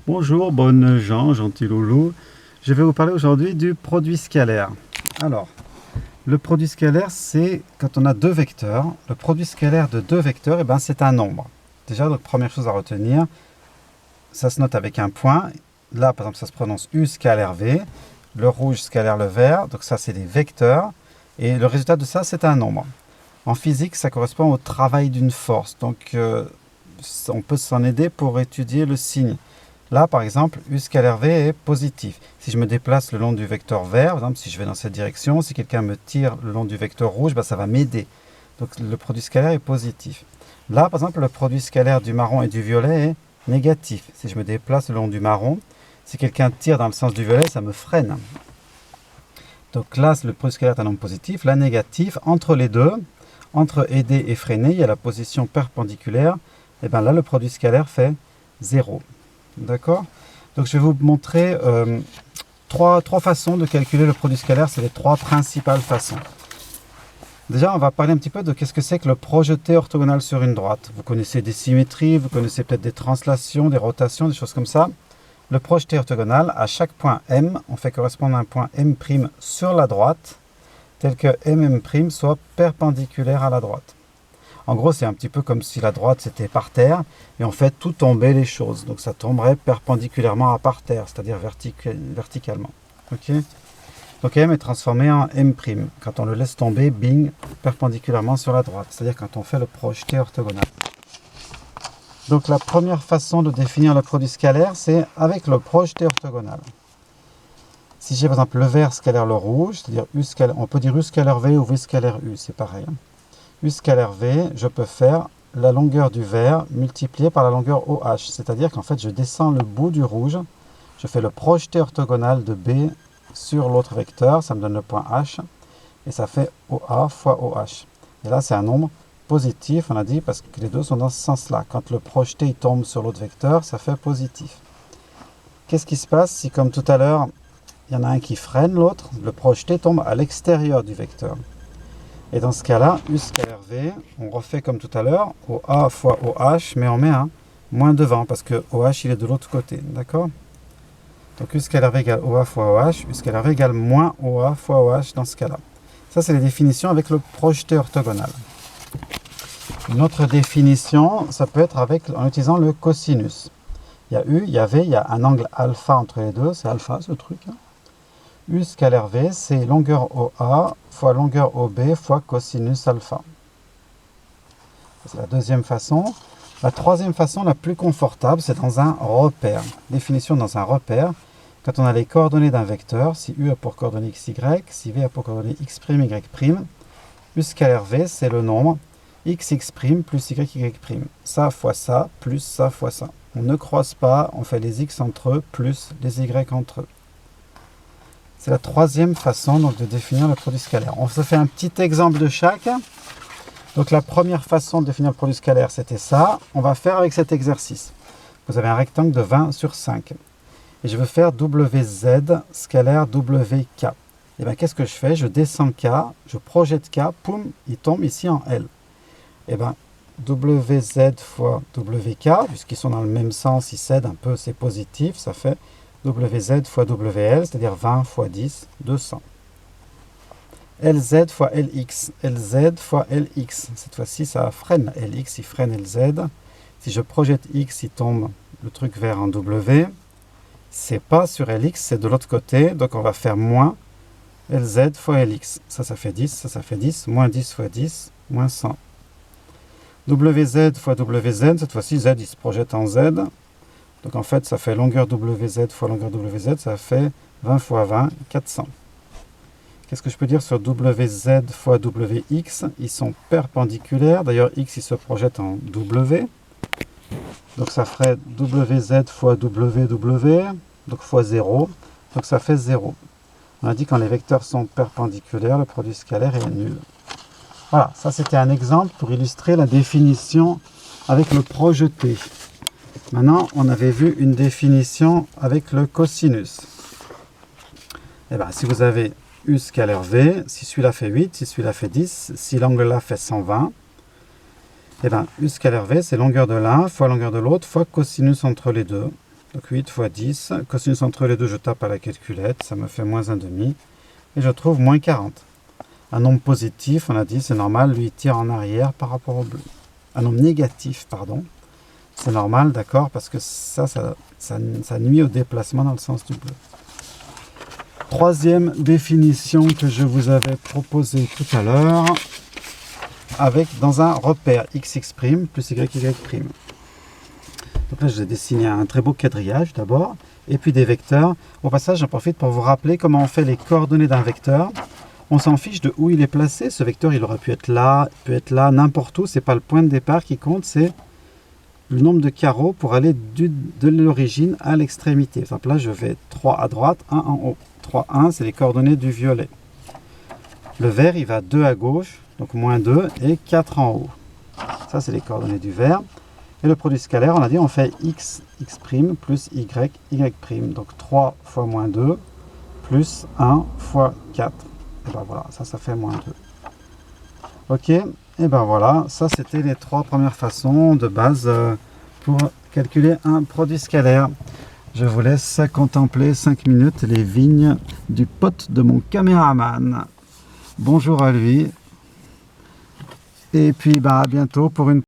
Bonjour, bonne Jean, gentil loulou. Je vais vous parler aujourd'hui du produit scalaire. Alors, le produit scalaire, c'est quand on a deux vecteurs. Le produit scalaire de deux vecteurs, c'est un nombre. Déjà, donc, première chose à retenir, ça se note avec un point. Là, par exemple, ça se prononce U scalaire V. Le rouge scalaire le vert. Donc ça, c'est des vecteurs. Et le résultat de ça, c'est un nombre. En physique, ça correspond au travail d'une force. Donc, on peut s'en aider pour étudier le signe. Là, par exemple, U scalaire V est positif. Si je me déplace le long du vecteur vert, par exemple, si je vais dans cette direction, si quelqu'un me tire le long du vecteur rouge, ça va m'aider. Donc, le produit scalaire est positif. Là, par exemple, le produit scalaire du marron et du violet est négatif. Si je me déplace le long du marron, si quelqu'un tire dans le sens du violet, ça me freine. Donc là, le produit scalaire est un nombre positif. Là, négatif, entre les deux, entre aider et freiner, il y a la position perpendiculaire. Et bien là, le produit scalaire fait 0. D'accord? Donc je vais vous montrer trois façons de calculer le produit scalaire. C'est les trois principales façons. Déjà, on va parler un petit peu de qu'est-ce que c'est que le projeté orthogonal sur une droite. Vous connaissez des symétries, vous connaissez peut-être des translations, des rotations, des choses comme ça. Le projeté orthogonal, à chaque point M, on fait correspondre un point M' sur la droite, tel que MM' soit perpendiculaire à la droite. En gros, c'est un petit peu comme si la droite c'était par terre, et on fait tout tomber les choses. Donc ça tomberait perpendiculairement à par terre, c'est-à-dire verticalement. Ok? Donc M est transformé en M'. Quand on le laisse tomber, bing, perpendiculairement sur la droite. C'est-à-dire quand on fait le projeté orthogonal. Donc la première façon de définir le produit scalaire, c'est avec le projeté orthogonal. Si j'ai par exemple le vert scalaire le rouge, c'est-à-dire on peut dire U scalaire V ou V scalaire U, c'est pareil. U scalaire V, je peux faire la longueur du vert multipliée par la longueur OH. C'est-à-dire qu'en fait, je descends le bout du rouge, je fais le projeté orthogonal de B sur l'autre vecteur, ça me donne le point H, et ça fait OA fois OH. Et là, c'est un nombre positif, on a dit, parce que les deux sont dans ce sens-là. Quand le projeté il tombe sur l'autre vecteur, ça fait positif. Qu'est-ce qui se passe si, comme tout à l'heure, il y en a un qui freine l'autre, le projeté tombe à l'extérieur du vecteur. Et dans ce cas-là, U scalaire V, on refait comme tout à l'heure, OA fois OH, mais on met un moins devant, parce que OH, il est de l'autre côté, d'accord? Donc U scalaire V égale OA fois OH, U scalaire V égale moins OA fois OH dans ce cas-là. Ça, c'est les définitions avec le projeté orthogonal. Une autre définition, ça peut être en utilisant le cosinus. Il y a U, il y a V, il y a un angle alpha entre les deux, c'est alpha ce truc. U scalaire V, c'est longueur OA fois longueur OB fois cosinus alpha. C'est la deuxième façon. La troisième façon, la plus confortable, c'est dans un repère. Définition dans un repère. Quand on a les coordonnées d'un vecteur, si U a pour coordonnées x, y, si V a pour coordonnées x', y', U scalaire V, c'est le nombre x plus y. Ça fois ça, plus ça fois ça. On ne croise pas, on fait les x entre eux, plus les y entre eux. C'est la troisième façon donc, de définir le produit scalaire. On se fait un petit exemple de chaque. Donc la première façon de définir le produit scalaire, c'était ça. On va faire avec cet exercice. Vous avez un rectangle de 20 sur 5. Et je veux faire WZ scalaire WK. Et bien qu'est-ce que je fais? Je descends K, je projette K, poum, il tombe ici en L. Et bien WZ fois WK, puisqu'ils sont dans le même sens, ils cèdent un peu, c'est positif, ça fait WZ fois WL, c'est-à-dire 20 fois 10, 200. LZ fois LX, LZ fois LX. Cette fois-ci, ça freine LX, il freine LZ. Si je projette X, il tombe le truc vers un W. C'est pas sur LX, c'est de l'autre côté. Donc, on va faire moins LZ fois LX. Ça fait 10, ça fait 10. Moins 10 fois 10, moins 100. WZ fois WZ, cette fois-ci, Z, il se projette en Z. Donc en fait, ça fait longueur WZ fois longueur WZ, ça fait 20 fois 20, 400. Qu'est-ce que je peux dire sur WZ fois WX? Ils sont perpendiculaires. D'ailleurs, X, il se projette en W. Donc ça ferait WZ fois WW, donc fois 0. Donc ça fait 0. On a dit que quand les vecteurs sont perpendiculaires, le produit scalaire est nul. Voilà, ça c'était un exemple pour illustrer la définition avec le projeté. Maintenant, on avait vu une définition avec le cosinus. Et bien, si vous avez U scalaire V, si celui-là fait 8, si celui-là fait 10, si l'angle-là fait 120, et bien, U scalaire V, c'est longueur de l'un fois longueur de l'autre fois cosinus entre les deux. Donc 8 fois 10, cosinus entre les deux, je tape à la calculette, ça me fait moins 1,5. Et je trouve moins 40. Un nombre positif, on a dit, c'est normal, lui il tire en arrière par rapport au bleu. Un nombre négatif, pardon, c'est normal, d'accord, parce que ça nuit au déplacement dans le sens du bleu. Troisième définition que je vous avais proposée tout à l'heure, dans un repère xx' plus yy'. Donc là, j'ai dessiné un très beau quadrillage d'abord, et puis des vecteurs. Au passage, j'en profite pour vous rappeler comment on fait les coordonnées d'un vecteur. On s'en fiche de où il est placé. Ce vecteur, il aurait pu être là, n'importe où. Ce n'est pas le point de départ qui compte, c'est le nombre de carreaux pour aller de l'origine à l'extrémité. Par exemple, là, je vais 3 à droite, 1 en haut. 3, 1, c'est les coordonnées du violet. Le vert, il va 2 à gauche, donc moins 2, et 4 en haut. Ça, c'est les coordonnées du vert. Et le produit scalaire, on a dit, on fait x plus y, y'. Donc 3 fois moins 2, plus 1 fois 4. Et ben voilà, ça fait moins 2. Ok, et ben voilà, ça c'était les 3 premières façons de base pour calculer un produit scalaire. Je vous laisse contempler 5 minutes les vignes du pote de mon caméraman. Bonjour à lui. Et puis à bientôt pour une